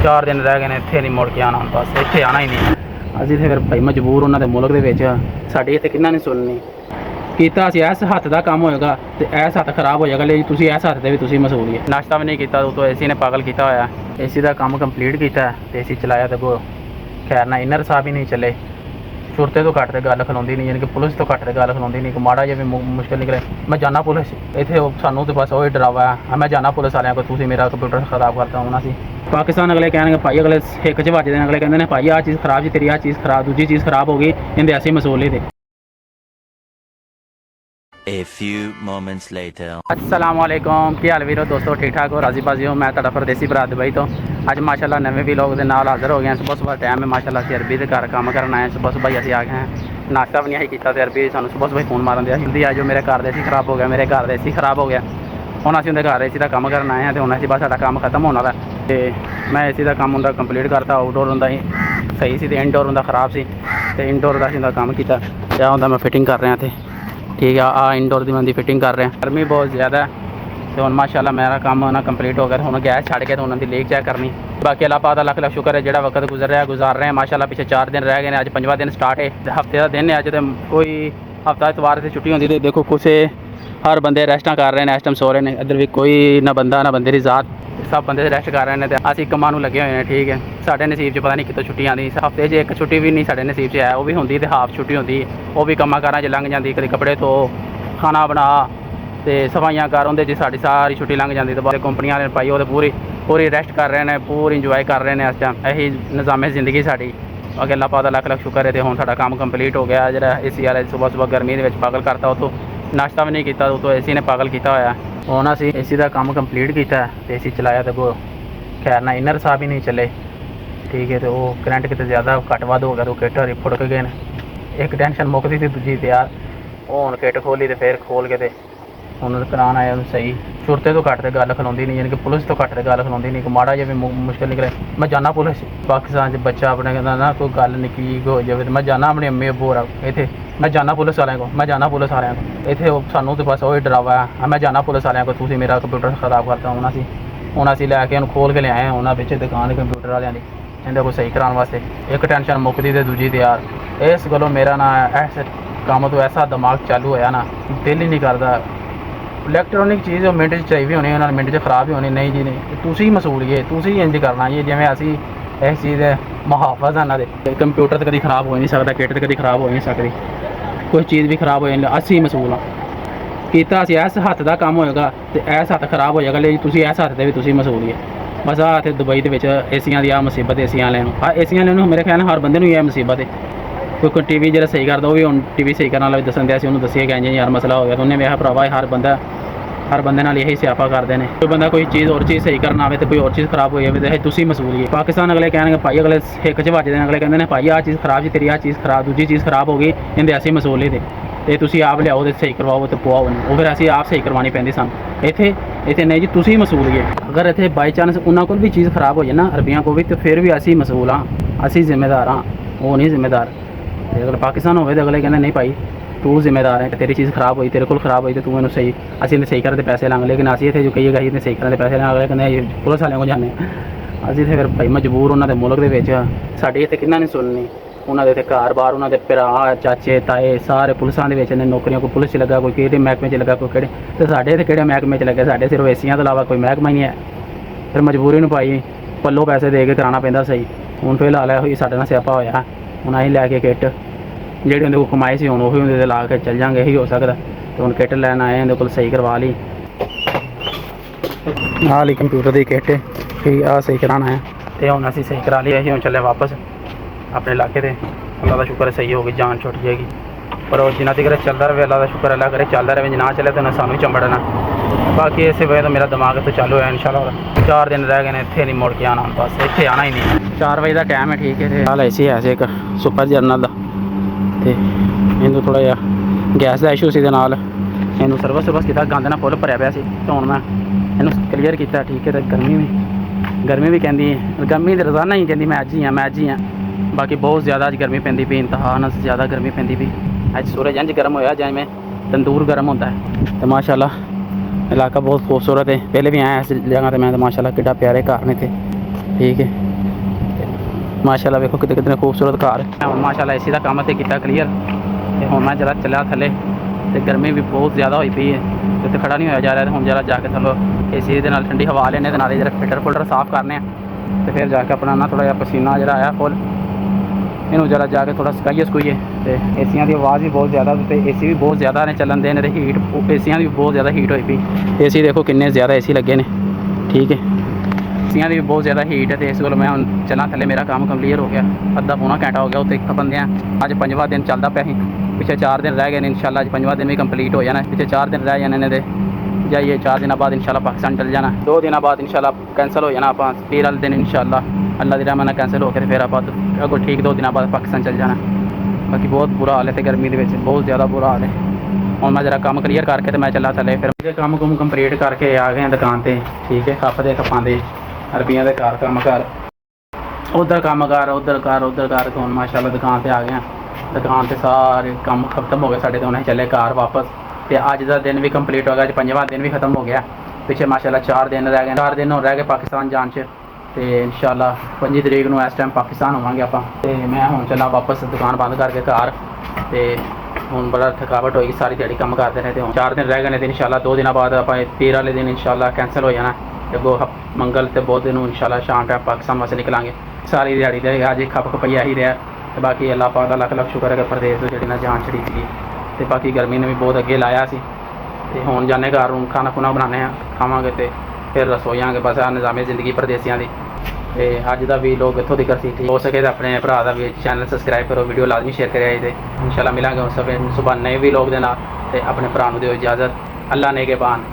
4 दिन रह गए ने, इत्थे नहीं मुड़ के आना, बस इत्थे आना ही नहीं। ਅਸੀਂ ਤੇ ਫਿਰ ਭਾਈ ਮਜਬੂਰ ਉਹਨਾਂ ਦੇ ਮੁਲਕ ਦੇ ਵਿੱਚ, ਸਾਡੀ ਇੱਥੇ ਕਿੰਨਾ ਨਹੀਂ ਸੁਣਨੀ। ਕੀਤਾ ਅਸੀਂ ਇਸ ਹੱਥ ਦਾ ਕੰਮ ਹੋਏਗਾ ਤੇ ਇਸ ਹੱਥ ਖਰਾਬ ਹੋ ਜਾਏਗਾ, ਲਈ ਤੁਸੀਂ ਇਸ ਹੱਥ ਦੇ ਵੀ ਤੁਸੀਂ ਮਸੂਲ ਹੈ। ਨਾਸ਼ਤਾ ਵੀ ਨਹੀਂ ਕੀਤਾ, ਉਤੋਂ ਏਸੀ ਨੇ ਪਾਗਲ ਕੀਤਾ ਹੋਇਆ। ਏਸੀ ਦਾ ਕੰਮ ਕੰਪਲੀਟ ਕੀਤਾ ਤੇ ਏਸੀ ਚਲਾਇਆ ਤੇ ਕੋ ਖੈਰ ਨਾ ਇਨਰ ਸਾਹਿਬ ਹੀ ਨਹੀਂ ਚੱਲੇ। ਸੁਰਤੇ ਤੋਂ ਘੱਟ ਤੇ ਗੱਲ ਖਲੋਂਦੀ ਨਹੀਂ, ਯਾਨੀ ਕਿ ਪੁਲਿਸ ਤੋਂ ਘੱਟ ਤੇ ਗੱਲ ਖਲੋਂਦੀ ਨਹੀਂ। ਮਾੜਾ ਜਿਹਾ ਵੀ ਮੁਸ਼ਕਿਲ ਨਿਕਲੇ ਮੈਂ ਜਾਣਾ ਪੁਲਿਸ, ਇੱਥੇ ਸਾਨੂੰ ਤੇ ਬਸ ਉਹ ਡਰਾਵਾ ਹੈ, ਮੈਂ ਜਾਣਾ ਪੁਲਿਸ ਵਾਲਿਆਂ ਕੋਲ, ਤੁਸੀਂ ਮੇਰਾ ਕੰਪਿਊਟਰ ਖਰਾਬ ਕਰਤਾ ਹੋਣਾ ਸੀ। ਪਾਕਿਸਤਾਨ ਅਗਲੇ ਕਹਿਣਗੇ ਭਾਈ, ਅਗਲੇ ਹਿੱਕ 'ਚ ਵੱਜਦੇ ਨੇ, ਅਗਲੇ ਕਹਿੰਦੇ ਨੇ ਭਾਈ ਆਹ ਚੀਜ਼ ਖਰਾਬ ਜੀ, ਤੇਰੀ ਆਹ ਚੀਜ਼ ਖਰਾਬ, ਦੂਜੀ ਚੀਜ਼ ਖਰਾਬ ਹੋ ਗਈ, ਇਹਦੇ ਅਸੀਂ ਮਸੂਲੇ ਦੇ। A few moments later. अस्सलाम वालेकुम, की हाल वीरो दोस्तों, ठीक ठाक हो, राजी बाजी हो। मैं तुहाडा परदेसी भरा दुबई तो अज माशाल्लाह नवे व्लॉग के नाल हाज़र हो गए हैं। सुबह सुबह टाइम है माशाल्लाह, असीं अरबी के घर काम करन आए। सुबह सुबह ही असीं आ गए हैं, नाश्ता भी नहीं असीं कीता ते अरबी सानूं सुबह सुबह फोन मारन दिया, जल्दी आ जाओ, मेरे घर दा एसी खराब हो गया, मेरे घर दा एसी खराब हो गया। हुण असीं उहदे घर एसी दा काम करन आए हैं ते हुण असीं बस साडा काम खत्म होने वाला है ते मैं एसी दा काम उहदा कंप्लीट करता। आउटडोर हुंदा सही सी ते इनडोर हुंदा खराब सी ते इनडोर दा असीं उहदा काम कीता ते हुंदा मैं फिटिंग कर रहा ते ठीक है। आ इनडोर की मैं फिटिंग कर रहे हैं, गर्मी बहुत ज़्यादा है तो हम माशाल्लाह मेरा काम ना कंप्लीट हो गया। हम गैस छड़ के तो उन्होंने लीक चेक करनी। बाकी अल्लाह पाक दा लख लख शुक्र है, जो वक्त गुजार रहे हैं माशाल्लाह। पिछले 4 दिन रह गए हैं, अज 5वां दिन स्टार्ट है, हफ्ते का दिन है अज। तो कोई हफ्ता इतवार से छुट्टी होती, देखो कुछ हर बंदे रेस्टा कर रहे हैं, इस टाइम सो रहे हैं। इधर भी कोई ना बंदा ना बंदे की जात, सब बंदे रेस्ट कर रहे हैं तो असीं कमां नूं लगे हुए हैं। ठीक है, साढ़े नसीब च पता नहीं कितों छुट्टी आती, हफ्ते च एक छुट्टी भी नहीं साढ़े नसीब च है, वो भी होंदी तो हाफ छुट्टी होंदी, वो भी कमां कारां च लंघ जाती। कभी कपड़े धो, खाना बना तो सफाइयाँ कर, उन्हें साड़ी सारी छुट्टी लंघ जाती। तो बाद कंपनियां ने पाई वो पूरी पूरी रेस्ट कर रहे हैं, पूरी इंजॉय कर रहे हैं इस टाइम। यही निज़ाम ज़िंदगी साड़ी। अगे अल्लाह पाक दा लख लख शुक्र है तो हुण साडा काम कंप्लीट हो गया। जो एसी वाले सुबह सुबह गर्मी के पागल करता, उतों नाश्ता भी नहीं किया, उतों एसी ने पागल किया होया। हुण असीं एसी का काम कंप्लीट किया तो एसी चलाया तो खैर ना इनर साहब ही नहीं चले। ठीक है, तो वो करंट कितने ज़्यादा घट वध हो गया तो किट हरी फुड़क गए। एक टेंशन मुकती थी, दूजी तो यार हुण किट खोली तो फिर खोल के हुण करान आया सही। सुरते तो घट तो गल खलोंदी नहीं, यानी कि पुलिस तो घट तो गल खलोंदी नहीं। माड़ा जिहा भी मुश्किल निकले मैं जाना पुलिस। पाकिस्तान बच्चा अपने कहता ना कोई गल निक्की हो जाए तो मैं जाना अपने अम्मी अब्बू होर इत्थे, मैं जाना पुलिस वाले को, मैं जाना पुलिस वाले को। इत्थे सानूं तो बस वही डरावा है, मैं जाना पुलिस वाले को, तुसीं मेरा कंप्यूटर खराब करता। हुण असीं लैके उन्हें खोल के लिआए उन्होंने पिछे दुकान कंप्यूटर वालियां दी, इहदा कोई सही कराने वास्ते। एक टेंशन मुकदी ते दूजी ते यार इस गल्लों मेरा ना ऐसे काम तो ऐसा दिमाग चालू होया ना, दिल ही नहीं करता। इलैक्ट्रॉनिक चीज़ मिनट चाहिए भी होनी, उन्होंने मिनट खराब भी होनी। नहीं जी नहीं, तुसीं मसूल जे, तुसीं इंज करना जी जिवें असीं इस चीज़ दे मुहाफिज़ हैं। इन्हां कंप्यूटर तो कभी खराब हो नहीं सकता, किट तो कभी खराब हो नहीं सकती, कोई चीज़ भी खराब हो जाए असीं मसूल हाँ। कीता असीं इस हत्थ का काम होएगा तो इस हत्थ खराब हो जाएगा, लेकिन तुसीं इस हत्थ दे भी तुसीं मसूल है। बस आ इत्थे दुबई दे विच एसियां दी आ मुसीबत, एसियां वालियां नूं एसियां वालियां नूं मेरे ख्याल हर बंदे नूं ही मुसीबत है। कोई टी वी जो सही करता, वो भी हुण टी वी सही करने वाला भी दसन दिया, उन्होंने दसिया गया यार मसला हो गया, तो उन्हें वेहा भरावा हर बंदे नाल यही स्यापा करते हैं। कोई बंदा कोई चीज़ और चीज़ सही करना आए तो कोई और चीज़ खराब हो जाए तो तुसीं मसूल है। पाकिस्तान अगले कहणगे भाई, अगले हिक 'च वजदे ने, अगले कहंदे ने भाई आह चीज़ खराब जी, तेरी आह चीज़ खराब, दूजी चीज़ खराब हो गई, इहदे असीं मसूल ते तुसीं आप लियाओ तो सही करवाओ तो पवाओ, वो फिर असीं आप सही करवानी पैंदी सानूं। इत्थे नहीं जी, तुसीं मसूल है। अगर इत्थे बाई चांस उन्हां कोल भी चीज़ खराब हो जाए ना, अरबियां को भी, तो फिर भी असीं मसूल हाँ, असीं जिम्मेदार हाँ, वो नहीं जिम्मेदार। अगर पाकिस्तान हो तो अगले कहते नहीं भाई तू जिम्मेदार है, तेरी चीज़ खराब हुई, तेरे को खराब हुई तो तू इन्हें सही, असीं इन्हें सही करते पैसे लांगे। लेकिन असीं इत्थे जो कहिएगा इन्हें सही करते पैसे लांगे, अगले कहते पुलिस वालियों को जाने। असीं इत्थे फिर भाई मजबूर उन्होंने मुल्क दे विच, साडी इत्थे किन्ना नहीं सुननी। उन्होंने इत्थे घर बार, उन्होंने भरा चाचे ताए सारे पुलिसां दे विच ने नौकरियां, कोई पुलिस च लगा, कोई किहड़े महकमे च लगा, कोई किहड़े, तो साडे इत्थे किहड़े महकमे च लगे, साडे सिर्फ एसियां तो इलावा कोई महकमा ही नहीं है। फिर मजबूरी नूं भाई पल्लों पैसे दे के कराना पैंदा सही। हुण फिलहाल होई साडे नाल स्यापा होया, हुण असीं लैके किट ਜਿਹੜੀ ਉਹਦੇ ਕੋਲ ਕਮਾਈ ਸੀ, ਹੁਣ ਉਹੀ ਉਹਦੇ ਤੇ ਲਾ ਕੇ ਚੱਲ ਜਾਂਗੇ, ਇਹੀ ਹੋ ਸਕਦਾ। ਤੇ ਹੁਣ ਕਿੱਟ ਲੈਣ ਆਏ ਇਹਦੇ ਕੋਲ ਸਹੀ ਕਰਵਾ ਲਈ, ਨਾਲ ਹੀ ਕੰਪਿਊਟਰ ਦੀ ਕਿੱਟ ਠੀਕ ਆ ਸਹੀ ਕਰਾਉਣਾ ਹੈ। ਤੇ ਹੁਣ ਅਸੀਂ ਸਹੀ ਕਰਾ ਲਈ, ਅਸੀਂ ਹੁਣ ਚੱਲੇ ਵਾਪਸ ਆਪਣੇ ਇਲਾਕੇ ਤੇ। ਅੱਲਾ ਦਾ ਸ਼ੁਕਰ ਸਹੀ ਹੋ ਗਈ, ਜਾਨ ਛੁੱਟ ਜਾਏਗੀ। ਪਰ ਉਹ ਜਿੰਨਾ ਤੱਕ ਚੱਲਦਾ ਰਹੇ, ਅੱਲਾ ਦਾ ਸ਼ੁਕਰ ਅੱਲਾ ਕਰੇ ਚੱਲਦਾ ਰਹੇ, ਜੇ ਨਾ ਚੱਲੇ ਤਾਂ ਸਾਨੂੰ ਹੀ ਚੰਬੜਨਾ। ਬਾਕੀ ਇਸੇ ਵਜ੍ਹਾ ਤੋਂ ਮੇਰਾ ਦਿਮਾਗ ਇੱਥੇ ਚਾਲੂ ਹੋਇਆ ਇਨਸ਼ਾਅੱਲਾ। 4 दिन रह गए ने, इत्थे नहीं मुड़ के आना, बस इत्थे आना ही नहीं। 4 बजे का टाइम है, ठीक है। हाल ऐसी है एक सुपर जरनल का, तो इनू थोड़ा जिहा गैस का इशू से इनू सर्विस किया, गंद ना फुल भरिया पिया सी, तो हुण मैं इनू क्लीयर किया। ठीक है, तो गर्मी भी कहती है, गर्मी तो रोज़ाना ही कहती मैं अज ही हाँ। बाकी बहुत ज़्यादा अज गर्मी पैंदी पई, इंतहा ना ज़्यादा गर्मी पैंदी पई। अज सूरज इंज गर्म होया जिवें तंदूर गर्म होता है। तो माशाल्लाह इलाका बहुत खूबसूरत है, पहले भी आया इस जगह तो मैं, तो माशाल्लाह कितना प्यारे घर ने थे। ठीक है, ਮਾਸ਼ਾਅੱਲਾ ਵੇਖੋ ਕਿਤੇ ਖੂਬਸੂਰਤ ਘਰ ਹੁਣ ਮਾਸ਼ਾਅੱਲਾ ਏਸੀ ਦਾ ਕੰਮ ਤੇ ਕੀਤਾ ਕਲੀਅਰ ਤੇ ਹੁਣ ਮੈਂ ਜਰਾ ਚੱਲਿਆ ਥੱਲੇ ਤੇ ਗਰਮੀ ਵੀ ਬਹੁਤ ਜ਼ਿਆਦਾ ਹੋਈ ਪਈ ਹੈ ਤੇ ਉੱਥੇ ਖੜਾ ਨਹੀਂ ਹੋਇਆ ਜਾ ਰਿਹਾ ਤੇ ਹੁਣ ਜਰਾ ਜਾ ਕੇ ਥੱਲੋਂ ਏਸੀ ਦੇ ਨਾਲ ਠੰਡੀ ਹਵਾ ਲੈਣੇ ਤੇ ਨਾਲੇ ਜਰਾ ਫਿਲਟਰ ਸਾਫ਼ ਕਰਨੇ ਆ ਤੇ ਫਿਰ ਜਾ ਕੇ ਆਪਣਾ ਨਾ ਥੋੜਾ ਜਿਹਾ ਪਸੀਨਾ ਜਿਹੜਾ ਆਇਆ ਫੁੱਲ ਇਹਨੂੰ ਜਰਾ ਜਾ ਕੇ ਥੋੜਾ ਸੁਕਾਈਏ ਤੇ ਏਸੀਆਂ ਦੀ ਆਵਾਜ਼ ਵੀ ਬਹੁਤ ਜ਼ਿਆਦਾ ਤੇ ਏਸੀ ਵੀ ਬਹੁਤ ਜ਼ਿਆਦਾ ਨੇ ਚੱਲਣ ਦੇ ਨੇ ਤੇ ਹੀਟ ਏਸੀਆਂ ਦੀ ਵੀ ਬਹੁਤ ਜ਼ਿਆਦਾ ਹੀਟ ਹੋਈ ਪਈ ਏਸੀ ਦੇਖੋ ਕਿੰਨੇ ਜ਼ਿਆਦਾ ਏਸੀ ਲੱਗੇ ਨੇ ਠੀਕ ਹੈ ਏਸੀਆਂ ਦੀ ਵੀ ਬਹੁਤ ਜ਼ਿਆਦਾ ਹੀਟ ਹੈ ਤੇ ਇਸ ਕੋਲ ਮੈਂ ਹੁਣ ਚੱਲਾਂ ਥੱਲੇ ਮੇਰਾ ਕੰਮ ਕੰਪਲੀਟ ਹੋ ਗਿਆ ਅੱਧਾ ਪੌਣਾ ਘੰਟਾ ਹੋ ਗਿਆ ਉੱਥੇ ਇੱਕ ਬੰਦਿਆਂ ਅੱਜ 5ਵਾਂ ਦਿਨ ਚੱਲਦਾ ਪਿਆ ਸੀ ਪਿੱਛੇ 4 ਦਿਨ ਰਹਿ ਗਏ ਨੇ ਇਨਸ਼ਾਅੱਲਾ ਅੱਜ 5ਵਾਂ ਦਿਨ ਵੀ ਕੰਪਲੀਟ ਹੋ ਜਾਣਾ ਪਿੱਛੇ 4 ਦਿਨ ਰਹਿ ਜਾਣੇ ਨੇ ਤੇ ਜਾਈਏ 4 ਦਿਨਾਂ ਬਾਅਦ ਇਨਸ਼ਾਅੱਲਾ ਪਾਕਿਸਤਾਨ ਚੱਲ ਜਾਣਾ 2 ਦਿਨਾਂ ਬਾਅਦ ਇਨਸ਼ਾਅੱਲਾ ਕੈਂਸਲ ਹੋ ਜਾਣਾ ਆਪਾਂ ਪੀਰ ਵਾਲੇ ਦਿਨ ਇਨਸ਼ਾਅੱਲਾ ਅੱਲਾ ਦੀ ਰਹਿਮਤ ਨਾਲ ਕੈਂਸਲ ਹੋ ਕੇ ਫਿਰ ਆਪਾਂ ਅੱਗੋਂ ਠੀਕ 2 ਦਿਨਾਂ ਬਾਅਦ ਪਾਕਿਸਤਾਨ ਚੱਲ ਜਾਣਾ ਬਾਕੀ ਬਹੁਤ ਬੁਰਾ ਹਾਲ ਹੈ ਤੇ ਗਰਮੀ ਦੇ ਵਿੱਚ ਬਹੁਤ ਜ਼ਿਆਦਾ ਬੁਰਾ ਹਾਲ ਹੈ ਹੁਣ ਮੈਂ ਜਰਾ ਕੰਮ ਕਲੀਅਰ ਕਰਕੇ ਤੇ ਮੈਂ ਚੱਲਾ ਥੱਲੇ ਫਿਰ ਮੇਰੇ ਕੰਮ ਕੰਪਲੀਟ ਕਰਕੇ ਆ ਗਏ ਦੁਕਾਨ ਤੇ ਠੀਕ ਹੈ ਖੱਪਾਂ ਦੇ ਅਰਬੀਆਂ ਦੇ ਘਰ ਕੰਮ ਕਰ ਉਧਰ ਕੰਮ ਕਰ ਉਧਰ ਕਰ ਹੁਣ ਮਾਸ਼ਾਅੱਲਾ ਦੁਕਾਨ ਤੇ ਆ ਗਏ ਦੁਕਾਨ ਤੇ ਸਾਰੇ ਕੰਮ ਖਤਮ ਹੋ ਗਏ ਸਾਡੇ ਤੋਂ ਹੁਣ ਚੱਲੇ ਘਰ ਵਾਪਸ ਤੇ ਅੱਜ ਦਾ ਦਿਨ ਵੀ ਕੰਪਲੀਟ ਹੋ ਗਿਆ ਅੱਜ 5ਵਾਂ ਦਿਨ ਵੀ ਖਤਮ ਹੋ ਗਿਆ ਪਿੱਛੇ ਮਾਸ਼ਾਅੱਲਾ 4 ਦਿਨ ਰਹਿ ਗਏ 4 ਦਿਨ ਹੋ ਰਹਿ ਗਏ ਪਾਕਿਸਤਾਨ ਜਾਣ 'ਚ ਤੇ ਇਨਸ਼ਾਅੱਲਾ 5 ਤਰੀਕ ਨੂੰ ਇਸ ਟਾਈਮ ਪਾਕਿਸਤਾਨ ਹੋਵਾਂਗੇ ਆਪਾਂ ਤੇ ਮੈਂ ਹੁਣ ਚੱਲਾਂ ਵਾਪਸ ਦੁਕਾਨ ਬੰਦ ਕਰਕੇ ਘਰ ਤੇ ਹੁਣ ਬੜਾ ਥਕਾਵਟ ਹੋਈ ਸਾਰੀ ਦਿਹਾੜੀ ਕੰਮ ਕਰਦੇ ਰਹੇ ਤੇ ਹੁਣ 4 ਦਿਨ ਰਹਿ ਗਏ ਨੇ ਤੇ ਇਨਸ਼ਾਅੱਲਾ 2 ਦਿਨਾਂ ਬਾਅਦ ਆਪਾਂ ਪੀਰ ਵਾਲੇ ਦਿਨ ਇਨਸ਼ਾਅੱਲਾ ਕੈਂਸਲ ਹੋ ਜਾਣਾ ਤੇ ਮੰਗਲ ਤੇ ਬੁੱਧ ਨੂੰ ਇਨਸ਼ਾਅੱਲਾ ਸ਼ਾਮ ਟਾਈਮ ਪਾਕਿਸਤਾਨ ਵਾਸਤੇ ਨਿਕਲਾਂਗੇ ਸਾਰੀ ਦਿਹਾੜੀ ਦੇ ਅੱਜ ਖੱਪ ਪਈਆ ਹੀ ਰਿਹਾ ਤੇ ਬਾਕੀ ਅੱਲਾਹ ਪਾਕ ਦਾ ਲੱਖ ਸ਼ੁਕਰ ਹੈ ਕਿ ਪਰਦੇਸ ਤੋਂ ਜਿਹੜੀ ਨਾ ਜਾਨ ਛੜੀ ਸੀ ਤੇ ਬਾਕੀ ਗਰਮੀ ਨੇ ਵੀ ਬਹੁਤ ਅੱਗੇ ਲਾਇਆ ਸੀ ਤੇ ਹੁਣ ਜਾਣੇ ਘਰ ਨੂੰ ਖਾਣਾ ਖੁਣਾ ਬਣਾਉਂਦੇ ਆ ਖਾਵਾਂਗੇ ਤੇ ਫਿਰ ਰਸੋਈਆਂਗੇ ਬਸ ਆ ਨਿਜ਼ਾਮੇ ਜ਼ਿੰਦਗੀ ਪਰਦੇਸੀਆਂ ਦੀ ਤੇ ਅੱਜ ਦਾ ਵੀ ਲੋਕ ਇੱਥੋਂ ਤੱਕ ਸੀ ਹੋ ਸਕੇ ਤਾਂ ਆਪਣੇ ਭਰਾ ਦਾ ਵੀ ਚੈਨਲ ਸਬਸਕ੍ਰਾਈਬ ਕਰੋ ਵੀਡੀਓ ਲਾਜ਼ਮੀ ਸ਼ੇਅਰ ਕਰਿਆ ਤੇ ਇਨਸ਼ਾਅੱਲਾ ਮਿਲਾਂਗੇ ਉਸ ਸਵੇਰ ਸੁਬਾਹ ਨਵੇਂ ਵੀ ਲੋਕ ਦੇ ਨਾਲ ਤੇ ਆਪਣੇ ਭਰਾ ਨੂੰ ਦਿਓ ਇਜਾਜ਼ਤ ਅੱਲਾ ਨੇ ਕੇ ਬਾਨ